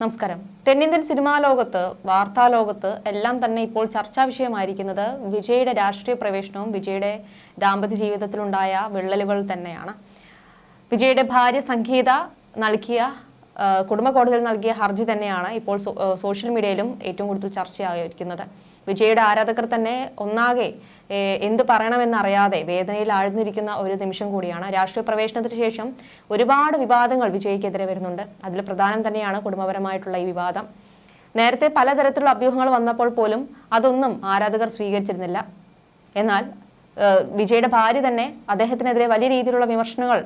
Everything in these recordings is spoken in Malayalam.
നമസ്കാരം. തെന്നിന്ത്യൻ സിനിമാ ലോകത്ത്, വാർത്താ ലോകത്ത് എല്ലാം തന്നെ ഇപ്പോൾ ചർച്ചാ വിഷയമായിരിക്കുന്നത് വിജയുടെ രാഷ്ട്രീയ പ്രവേശനവും വിജയുടെ ദാമ്പത്യ ജീവിതത്തിലുണ്ടായ വിള്ളലുകൾ തന്നെയാണ്. വിജയുടെ ഭാര്യ സംഗീത നൽകിയ കുടുംബ കോടതിയിൽ നൽകിയ ഹർജി തന്നെയാണ് ഇപ്പോൾ സോഷ്യൽ മീഡിയയിലും ഏറ്റവും കൂടുതൽ ചർച്ചയായിരിക്കുന്നത്. വിജയുടെ ആരാധകർ തന്നെ ഒന്നാകെ എന്ത് പറയണമെന്നറിയാതെ വേദനയിൽ ആഴ്ന്നിരിക്കുന്ന ഒരു നിമിഷം കൂടിയാണ്. രാഷ്ട്രീയ പ്രവേശനത്തിന് ശേഷം ഒരുപാട് വിവാദങ്ങൾ വിജയ്ക്കെതിരെ വരുന്നുണ്ട്. അതിൽ പ്രധാനം തന്നെയാണ് കുടുംബപരമായിട്ടുള്ള ഈ വിവാദം. നേരത്തെ പലതരത്തിലുള്ള അഭ്യൂഹങ്ങൾ വന്നപ്പോൾ പോലും അതൊന്നും ആരാധകർ സ്വീകരിച്ചിരുന്നില്ല. എന്നാൽ വിജയുടെ ഭാര്യ തന്നെ അദ്ദേഹത്തിനെതിരെ വലിയ രീതിയിലുള്ള വിമർശനങ്ങൾ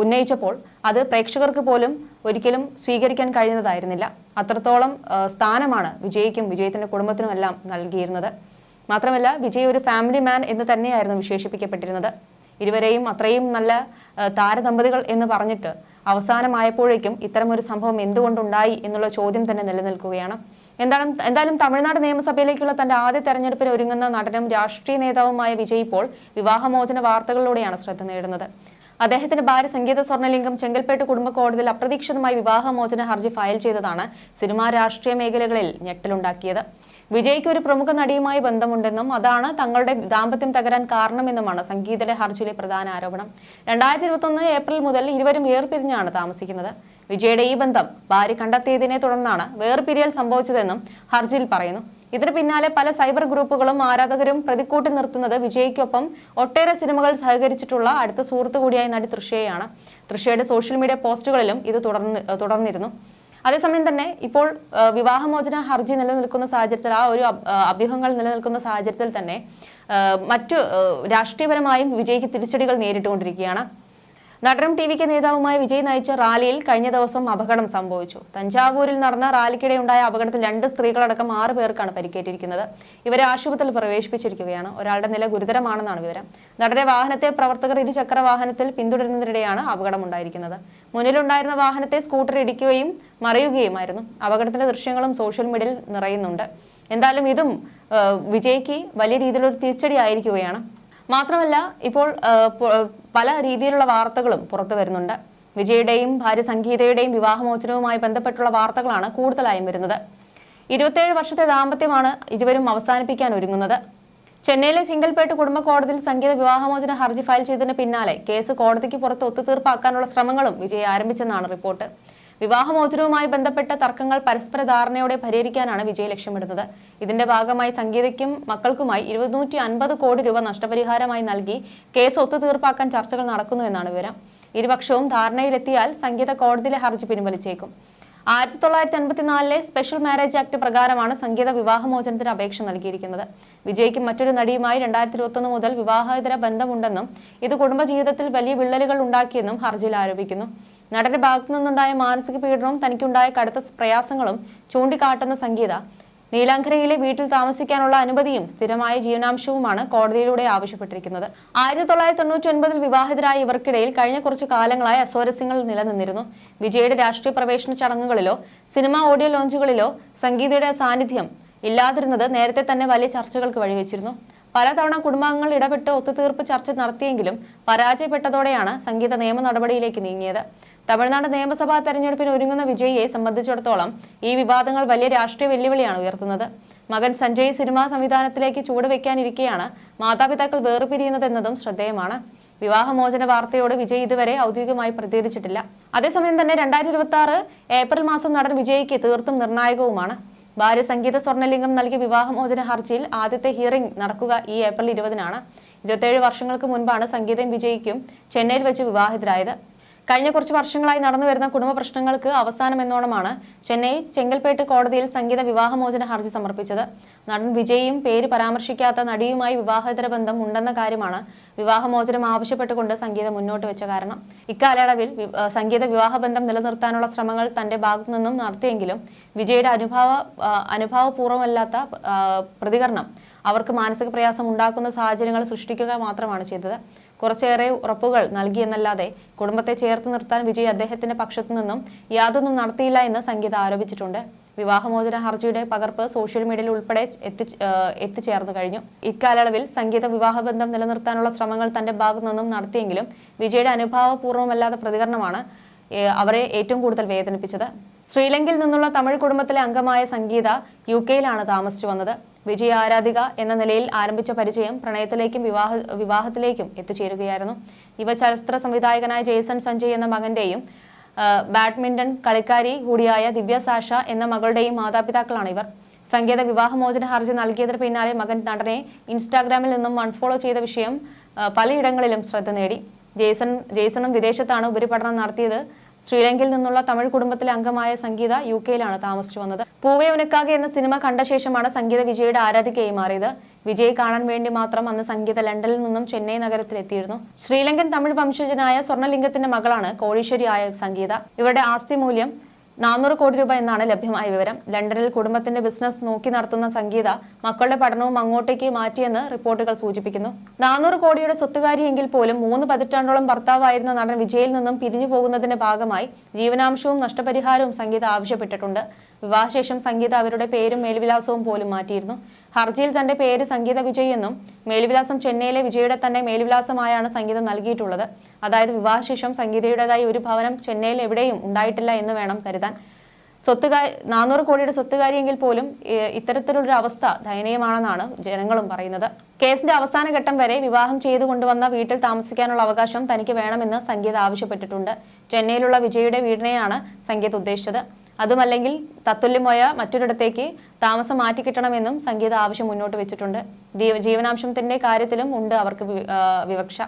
ഉന്നയിച്ചപ്പോൾ അത് പ്രേക്ഷകർക്ക് പോലും ഒരിക്കലും സ്വീകരിക്കാൻ കഴിയുന്നതായിരുന്നില്ല. അത്രത്തോളം സ്ഥാനമാണ് വിജയ്ക്കും വിജയത്തിന്റെ കുടുംബത്തിനും എല്ലാം നൽകിയിരുന്നത്. മാത്രമല്ല, വിജയ് ഒരു ഫാമിലി മാൻ എന്ന് തന്നെയായിരുന്നു വിശേഷിപ്പിക്കപ്പെട്ടിരുന്നത്. ഇരുവരെയും അത്രയും നല്ല താരദമ്പതികൾ എന്ന് പറഞ്ഞിട്ട് അവസാനമായപ്പോഴേക്കും ഇത്തരമൊരു സംഭവം എന്തുകൊണ്ടുണ്ടായി എന്നുള്ള ചോദ്യം തന്നെ നിലനിൽക്കുകയാണ്. എന്തായാലും തമിഴ്നാട് നിയമസഭയിലേക്കുള്ള തന്റെ ആദ്യ തെരഞ്ഞെടുപ്പിന് ഒരുങ്ങുന്ന നടനും രാഷ്ട്രീയ നേതാവുമായ വിജയ് ഇപ്പോൾ വിവാഹമോചന വാർത്തകളിലൂടെയാണ് ശ്രദ്ധ നേടുന്നത്. അദ്ദേഹത്തിന്റെ ഭാര്യ സംഗീത സ്വർണ്ണലിംഗം ചെങ്കൽപ്പേട്ട് കുടുംബ കോടതിയിൽ അപ്രതീക്ഷിതമായി വിവാഹമോചന ഹർജി ഫയൽ ചെയ്തതാണ് സിനിമാ രാഷ്ട്രീയ മേഖലകളിൽ ഞെട്ടലുണ്ടാക്കിയത്. വിജയ്ക്ക് ഒരു പ്രമുഖ നടിയുമായി ബന്ധമുണ്ടെന്നും അതാണ് തങ്ങളുടെ ദാമ്പത്യം തകരാൻ കാരണമെന്നുമാണ് സംഗീതയുടെ ഹർജിയിലെ പ്രധാന ആരോപണം. 2021 ഏപ്രിൽ മുതൽ ഇരുവരും വേർപിരിഞ്ഞാണ് താമസിക്കുന്നത്. വിജയുടെ ഈ ബന്ധം ഭാര്യ കണ്ടെത്തിയതിനെ തുടർന്നാണ് വേർപിരിയൽ സംഭവിച്ചതെന്നും ഹർജിയിൽ പറയുന്നു. ഇതിന് പിന്നാലെ പല സൈബർ ഗ്രൂപ്പുകളും ആരാധകരും പ്രതിക്കൂട്ടിൽ നിർത്തുന്നത് വിജയ്ക്കൊപ്പം ഒട്ടേറെ സിനിമകൾ സഹകരിച്ചിട്ടുള്ള അടുത്ത സുഹൃത്തു കൂടിയായ നടി തൃഷയെയാണ്. തൃഷയുടെ സോഷ്യൽ മീഡിയ പോസ്റ്റുകളിലും ഇത് തുടർന്നിരുന്നു. അതേസമയം തന്നെ ഇപ്പോൾ വിവാഹമോചന ഹർജി നിലനിൽക്കുന്ന സാഹചര്യത്തിൽ, ആ ഒരു അഭ്യൂഹങ്ങൾ നിലനിൽക്കുന്ന സാഹചര്യത്തിൽ തന്നെ മറ്റു രാഷ്ട്രീയപരമായും വിജയ്ക്ക് തിരിച്ചടികൾ നേരിട്ടുകൊണ്ടിരിക്കുകയാണ്. നടനും ടി.വി.കെ നേതാവുമായ വിജയ് നയിച്ച റാലിയിൽ കഴിഞ്ഞ ദിവസം അപകടം സംഭവിച്ചു. തഞ്ചാവൂരിൽ നടന്ന റാലിക്കിടെ ഉണ്ടായ അപകടത്തിൽ 2 സ്ത്രീകളടക്കം 6 പേർക്കാണ് പരിക്കേറ്റിരിക്കുന്നത്. ഇവരെ ആശുപത്രിയിൽ പ്രവേശിപ്പിച്ചിരിക്കുകയാണ്. ഒരാളുടെ നില ഗുരുതരമാണെന്നാണ് വിവരം. നടന്റെ വാഹനത്തെ പ്രവർത്തകർ ഇരുചക്ര വാഹനത്തിൽ പിന്തുടരുന്നതിനിടെയാണ് അപകടമുണ്ടായിരിക്കുന്നത്. മുന്നിലുണ്ടായിരുന്ന വാഹനത്തെ സ്കൂട്ടർ ഇടിക്കുകയും മറിയുകയുമായിരുന്നു. അപകടത്തിന്റെ ദൃശ്യങ്ങളും സോഷ്യൽ മീഡിയയിൽ നിറയുന്നുണ്ട്. എന്തായാലും ഇതും വിജയ്ക്ക് വലിയ രീതിയിലൊരു തിരിച്ചടി ആയിരിക്കുകയാണ്. മാത്രമല്ല, ഇപ്പോൾ പല രീതിയിലുള്ള വാർത്തകളും പുറത്തു വരുന്നുണ്ട്. വിജയുടെയും ഭാര്യ സംഗീതയുടെയും വിവാഹമോചനവുമായി ബന്ധപ്പെട്ടുള്ള വാർത്തകളാണ് കൂടുതലായും വരുന്നത്. 27 വർഷത്തെ ദാമ്പത്യമാണ് ഇരുവരും അവസാനിപ്പിക്കാൻ ഒരുങ്ങുന്നത്. ചെന്നൈയിലെ ചിങ്കൽപേട്ട് കുടുംബ കോടതിയിൽ സംഗീത വിവാഹമോചന ഹർജി ഫയൽ ചെയ്തതിന് പിന്നാലെ കേസ് കോടതിക്ക് പുറത്ത് ഒത്തുതീർപ്പാക്കാനുള്ള ശ്രമങ്ങളും വിജയ് ആരംഭിച്ചെന്നാണ് റിപ്പോർട്ട്. വിവാഹമോചനവുമായി ബന്ധപ്പെട്ട തർക്കങ്ങൾ പരസ്പര ധാരണയോടെ പരിഹരിക്കാനാണ് വിജയ് ലക്ഷ്യമിടുന്നത്. ഇതിന്റെ ഭാഗമായി സംഗീതയ്ക്കും മക്കൾക്കുമായി 250 കോടി രൂപ നഷ്ടപരിഹാരമായി നൽകി കേസ് ഒത്തുതീർപ്പാക്കാൻ ചർച്ചകൾ നടക്കുന്നുവെന്നാണ് വിവരം. ഇരുപക്ഷവും ധാരണയിലെത്തിയാൽ സംഗീത കോടതിയിലെ ഹർജി പിൻവലിച്ചേക്കും. 1984 സ്പെഷ്യൽ മാരേജ് ആക്ട് പ്രകാരമാണ് സംഗീത വിവാഹമോചനത്തിന് അപേക്ഷ നൽകിയിരിക്കുന്നത്. വിജയ്ക്ക് മറ്റൊരു നടിയുമായി 2021 മുതൽ വിവാഹേതര ബന്ധമുണ്ടെന്നും ഇത് കുടുംബജീവിതത്തിൽ വലിയ വിള്ളലുകൾ ഉണ്ടാക്കിയെന്നും ഹർജിയിൽ ആരോപിക്കുന്നു. നടന്റെ ഭാഗത്തു നിന്നുണ്ടായ മാനസിക പീഡനവും തനിക്കുണ്ടായ കടുത്ത പ്രയാസങ്ങളും ചൂണ്ടിക്കാട്ടുന്ന സംഗീത നീലാങ്കരയിലെ വീട്ടിൽ താമസിക്കാനുള്ള അനുമതിയും സ്ഥിരമായ ജീവനാംശവുമാണ് കോടതിയിലൂടെ ആവശ്യപ്പെട്ടിരിക്കുന്നത്. 1999 വിവാഹിതരായ ഇവർക്കിടയിൽ കഴിഞ്ഞ കുറച്ചു കാലങ്ങളായി അസ്വാരസ്യങ്ങൾ നിലനിന്നിരുന്നു. വിജയുടെ രാഷ്ട്രീയ പ്രവേശന ചടങ്ങുകളിലോ സിനിമാ ഓഡിയോ ലോഞ്ചുകളിലോ സംഗീതയുടെ സാന്നിധ്യം ഇല്ലാതിരുന്നത് നേരത്തെ തന്നെ വലിയ ചർച്ചകൾക്ക് വഴിവെച്ചിരുന്നു. പലതവണ കുടുംബാംഗങ്ങൾ ഇടപെട്ട് ഒത്തുതീർപ്പ് ചർച്ച നടത്തിയെങ്കിലും പരാജയപ്പെട്ടതോടെയാണ് സംഗീത നിയമ നടപടിയിലേക്ക് നീങ്ങിയത്. തമിഴ്നാട് നിയമസഭാ തെരഞ്ഞെടുപ്പിന് ഒരുങ്ങുന്ന വിജയിയെ സംബന്ധിച്ചിടത്തോളം ഈ വിവാദങ്ങൾ വലിയ രാഷ്ട്രീയ വെല്ലുവിളിയാണ് ഉയർത്തുന്നത്. മകൻ സഞ്ജയ് സിനിമാ സംവിധാനത്തിലേക്ക് ചുവടുവെക്കാനിരിക്കെയാണ് മാതാപിതാക്കൾ വേർപിരിയുന്നതെന്നതും ശ്രദ്ധേയമാണ്. വിവാഹമോചന വാർത്തയോട് വിജയ് ഇതുവരെ ഔദ്യോഗികമായി പ്രതികരിച്ചിട്ടില്ല. അതേസമയം തന്നെ 2026 ഏപ്രിൽ മാസം നടൻ വിജയ്ക്ക് തീർത്തും നിർണായകവുമാണ്. ഭാര്യ സംഗീത സ്വർണ്ണലിംഗം നൽകിയ വിവാഹമോചന ഹർജിയിൽ ആദ്യത്തെ ഹിയറിംഗ് നടക്കുക ഈ ഏപ്രിൽ 20-നാണ്. 27 വർഷങ്ങൾക്ക് മുൻപാണ് സംഗീതയും വിജയ്ക്കും ചെന്നൈയിൽ വെച്ച് വിവാഹിതരായത്. കഴിഞ്ഞ കുറച്ച് വർഷങ്ങളായി നടന്നുവരുന്ന കുടുംബ പ്രശ്നങ്ങൾക്ക് അവസാനം എന്നോണമാണ് ചെന്നൈ ചെങ്കൽപ്പേട്ട് കോടതിയിൽ സംഗീത വിവാഹമോചന ഹർജി സമർപ്പിച്ചത്. നടൻ വിജയും പേര് പരാമർശിക്കാത്ത നടിയുമായി വിവാഹേതര ബന്ധം ഉണ്ടെന്ന കാര്യമാണ് വിവാഹമോചനം ആവശ്യപ്പെട്ടുകൊണ്ട് സംഗീത മുന്നോട്ട് വെച്ച കാരണം. ഇക്കാലയളവിൽ സംഗീത വിവാഹബന്ധം നിലനിർത്താനുള്ള ശ്രമങ്ങൾ തന്റെ ഭാഗത്തു നിന്നും നടത്തിയെങ്കിലും വിജയുടെ അനുഭാവപൂർവ്വമല്ലാത്ത പ്രതികരണം അവർക്ക് മാനസിക പ്രയാസം ഉണ്ടാക്കുന്ന സാഹചര്യങ്ങൾ സൃഷ്ടിക്കുക മാത്രമാണ് ചെയ്തത്. കുറച്ചേറെ ഉറപ്പുകൾ നൽകിയെന്നല്ലാതെ കുടുംബത്തെ ചേർത്ത് നിർത്താൻ വിജയ് അദ്ദേഹത്തിന്റെ പക്ഷത്തു നിന്നും യാതൊന്നും നടത്തിയില്ല എന്ന് സംഗീത ആരോപിച്ചിട്ടുണ്ട്. വിവാഹമോചന ഹർജിയുടെ പകർപ്പ് സോഷ്യൽ മീഡിയയിൽ ഉൾപ്പെടെ എത്തിച്ചേർന്നു കഴിഞ്ഞു. ഇക്കാലയളവിൽ സംഗീത വിവാഹബന്ധം നിലനിർത്താനുള്ള ശ്രമങ്ങൾ തന്റെ ഭാഗത്തു നിന്നും നടത്തിയെങ്കിലും വിജയുടെ അനുഭാവപൂർവ്വമല്ലാത്ത പ്രതികരണമാണ് അവരെ ഏറ്റവും കൂടുതൽ വേദനിപ്പിച്ചത്. ശ്രീലങ്കയിൽ നിന്നുള്ള തമിഴ് കുടുംബത്തിലെ അംഗമായ സംഗീത UK-യിലാണ് താമസിച്ചു വന്നത്. വിജയ ആരാധിക എന്ന നിലയിൽ ആരംഭിച്ച പരിചയം പ്രണയത്തിലേക്കും വിവാഹത്തിലേക്കും എത്തിച്ചേരുകയായിരുന്നു. ഇവ ചലച്ചിത്ര സംവിധായകനായ ജേസൺ സഞ്ജയ് എന്ന മകന്റെയും ബാഡ്മിന്റൺ കളിക്കാരി കൂടിയായ ദിവ്യ സാഷ എന്ന മകളുടെയും മാതാപിതാക്കളാണ് ഇവർ. സംഗീത വിവാഹമോചന ഹർജി നൽകിയതിന് പിന്നാലെ മകൻ നടനെ ഇൻസ്റ്റാഗ്രാമിൽ നിന്നും അൺഫോളോ ചെയ്ത വിഷയം പലയിടങ്ങളിലും ശ്രദ്ധ നേടി. ജേസണും വിദേശത്താണ് ഉപരിപഠനം നടത്തിയത്. ശ്രീലങ്കയിൽ നിന്നുള്ള തമിഴ് കുടുംബത്തിലെ അംഗമായ സംഗീത UK-യിലാണ് താമസിച്ചു വന്നത്. പൂവേ ഉനക്കാകെ എന്ന സിനിമ കണ്ട ശേഷമാണ് സംഗീത വിജയുടെ ആരാധികയായി മാറിയത്. വിജയ് കാണാൻ വേണ്ടി മാത്രം അന്ന് സംഗീത ലണ്ടനിൽ നിന്നും ചെന്നൈ നഗരത്തിലെത്തിയിരുന്നു. ശ്രീലങ്കൻ തമിഴ് വംശജനായ സ്വർണ്ണലിംഗത്തിന്റെ മകളാണ് കോഴീശ്വരിയായ സംഗീത. ഇവരുടെ ആസ്തി മൂല്യം 400 കോടി രൂപ എന്നാണ് ലഭ്യമായ വിവരം. ലണ്ടനിൽ കുടുംബത്തിന്റെ ബിസിനസ് നോക്കി നടത്തുന്ന സംഗീത മക്കളുടെ പഠനവും അങ്ങോട്ടേക്ക് മാറ്റിയെന്ന് റിപ്പോർട്ടുകൾ സൂചിപ്പിക്കുന്നു. 400 കോടിയുടെ സ്വത്തുകാരിയെങ്കിൽ പോലും 3 പതിറ്റാണ്ടോളം ഭർത്താവായിരുന്ന നടൻ വിജയിൽ നിന്നും പിരിഞ്ഞു പോകുന്നതിന്റെ ഭാഗമായി ജീവനാംശവും നഷ്ടപരിഹാരവും സംഗീത ആവശ്യപ്പെട്ടിട്ടുണ്ട്. വിവാഹശേഷം സംഗീത അവരുടെ പേരും മേൽവിലാസവും പോലും മാറ്റിയിരുന്നു. ഹർജിയിൽ തന്റെ പേര് സംഗീത വിജയ് എന്നും മേൽവിലാസം ചെന്നൈയിലെ വിജയുടെ തന്നെ മേൽവിലാസമായാണ് സംഗീത നൽകിയിട്ടുള്ളത്. അതായത് വിവാഹശേഷം സംഗീതയുടേതായി ഒരു ഭവനം ചെന്നൈയിൽ എവിടെയും ഉണ്ടായിട്ടില്ല എന്ന് വേണം കരുതാൻ. 400 കോടിയുടെ സ്വത്തുകാരിയെങ്കിൽ പോലും ഇത്തരത്തിലൊരു അവസ്ഥ ദയനീയമാണെന്നാണ് ജനങ്ങളും പറയുന്നത്. കേസിന്റെ അവസാന ഘട്ടം വരെ വിവാഹം ചെയ്തു കൊണ്ടുവന്ന വീട്ടിൽ താമസിക്കാനുള്ള അവകാശം തനിക്ക് വേണമെന്ന് സംഗീത ആവശ്യപ്പെട്ടിട്ടുണ്ട്. ചെന്നൈയിലുള്ള വിജയുടെ വീടിനെയാണ് സംഗീത ഉദ്ദേശിച്ചത്. അതുമല്ലെങ്കിൽ തത്തുല്യമായ മറ്റൊരിടത്തേക്ക് താമസം മാറ്റിക്കിട്ടണമെന്നും സംഗീത ആവശ്യം മുന്നോട്ട് വെച്ചിട്ടുണ്ട്. ജീവനാംശത്തിന്റെ കാര്യത്തിലും ഉണ്ട് അവർക്ക് വിവക്ഷ.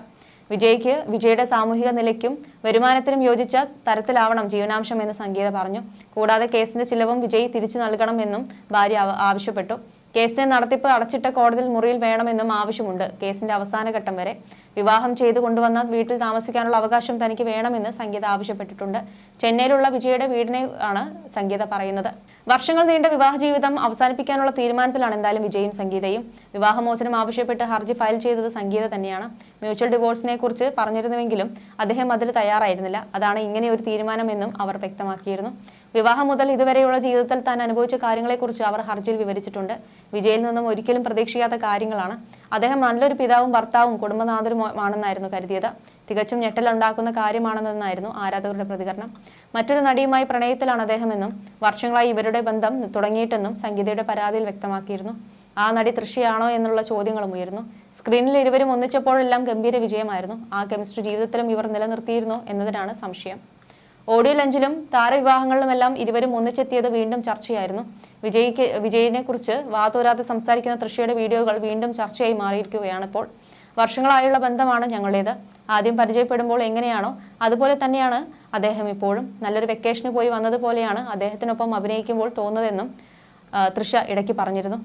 വിജയുടെ സാമൂഹിക നിലയ്ക്കും വരുമാനത്തിനും യോജിച്ച തരത്തിലാവണം ജീവനാംശം എന്ന് സംഗീത പറഞ്ഞു. കൂടാതെ കേസിന്റെ ചിലവും വിജയ് തിരിച്ചു നൽകണമെന്നും ഭാര്യ ആവശ്യപ്പെട്ടു. കേസിന്റെ നടത്തിപ്പ് അടച്ചിട്ട കോടതിയിൽ മുറിയിൽ വേണമെന്നും ആവശ്യമുണ്ട്. കേസിന്റെ അവസാന ഘട്ടം വരെ വിവാഹം ചെയ്തു കൊണ്ടുവന്ന വീട്ടിൽ താമസിക്കാനുള്ള അവകാശം തനിക്ക് വേണമെന്ന് സംഗീത ആവശ്യപ്പെട്ടിട്ടുണ്ട്. ചെന്നൈയിലുള്ള വിജയുടെ വീടിനെ ആണ് സംഗീത പറയുന്നത്. വർഷങ്ങൾ നീണ്ട വിവാഹ ജീവിതം അവസാനിപ്പിക്കാനുള്ള തീരുമാനത്തിലാണ് എന്തായാലും വിജയും സംഗീതയും. വിവാഹമോചനം ആവശ്യപ്പെട്ട് ഹർജി ഫയൽ ചെയ്തത് സംഗീത തന്നെയാണ്. മ്യൂച്വൽ ഡിവോഴ്സിനെ കുറിച്ച് പറഞ്ഞിരുന്നുവെങ്കിലും അദ്ദേഹം അതിൽ തയ്യാറായിരുന്നില്ല. അതാണ് ഇങ്ങനെ ഒരു തീരുമാനമെന്നും അവർ വ്യക്തമാക്കിയിരുന്നു. വിവാഹം മുതൽ ഇതുവരെയുള്ള ജീവിതത്തിൽ താൻ അനുഭവിച്ച കാര്യങ്ങളെക്കുറിച്ച് അവർ ഹർജിയിൽ വിവരിച്ചിട്ടുണ്ട്. വിജയിൽ നിന്നും ഒരിക്കലും പ്രതീക്ഷിക്കാത്ത കാര്യങ്ങളാണ്. അദ്ദേഹം നല്ലൊരു പിതാവും ഭർത്താവും കുടുംബനാഥനുമാണെന്നായിരുന്നു കരുതിയത്. തികച്ചും ഞെട്ടലുണ്ടാക്കുന്ന കാര്യമാണെന്നായിരുന്നു ആരാധകരുടെ പ്രതികരണം. മറ്റൊരു നടിയുമായി പ്രണയത്തിലാണ് അദ്ദേഹമെന്നും വർഷങ്ങളായി ഇവരുടെ ബന്ധം തുടങ്ങിയിട്ടെന്നും സംഗീതയുടെ പരാതിയിൽ വ്യക്തമാക്കിയിരുന്നു. ആ നടി തൃശ്യയാണോ എന്നുള്ള ചോദ്യങ്ങളും ഉയർന്നു. സ്ക്രീനിൽ ഇരുവരും ഒന്നിച്ചപ്പോഴെല്ലാം ഗംഭീര വിജയമായിരുന്നു. ആ കെമിസ്ട്രി ജീവിതത്തിലും ഇവർ നിലനിർത്തിയിരുന്നു എന്നതിനാണ് സംശയം. ഓഡിയോ ലഞ്ചിലും താരവിവാഹങ്ങളിലുമെല്ലാം ഇരുവരും ഒന്നിച്ചെത്തിയത് വീണ്ടും ചർച്ചയായിരുന്നു. വിജയിനെ കുറിച്ച് വാതോരാതെ സംസാരിക്കുന്ന തൃശ്യയുടെ വീഡിയോകൾ വീണ്ടും ചർച്ചയായി മാറിയിരിക്കുകയാണിപ്പോൾ. വർഷങ്ങളായുള്ള ബന്ധമാണ് ഞങ്ങളുടേത്. ആദ്യം പരിചയപ്പെടുമ്പോൾ എങ്ങനെയാണോ അതുപോലെ തന്നെയാണ് അദ്ദേഹം ഇപ്പോഴും. നല്ലൊരു വെക്കേഷന് പോയി വന്നതുപോലെയാണ് അദ്ദേഹത്തിനൊപ്പം അഭിനയിക്കുമ്പോൾ തോന്നുന്നതെന്നും തൃശ്യ ഇടയ്ക്ക് പറഞ്ഞിരുന്നു.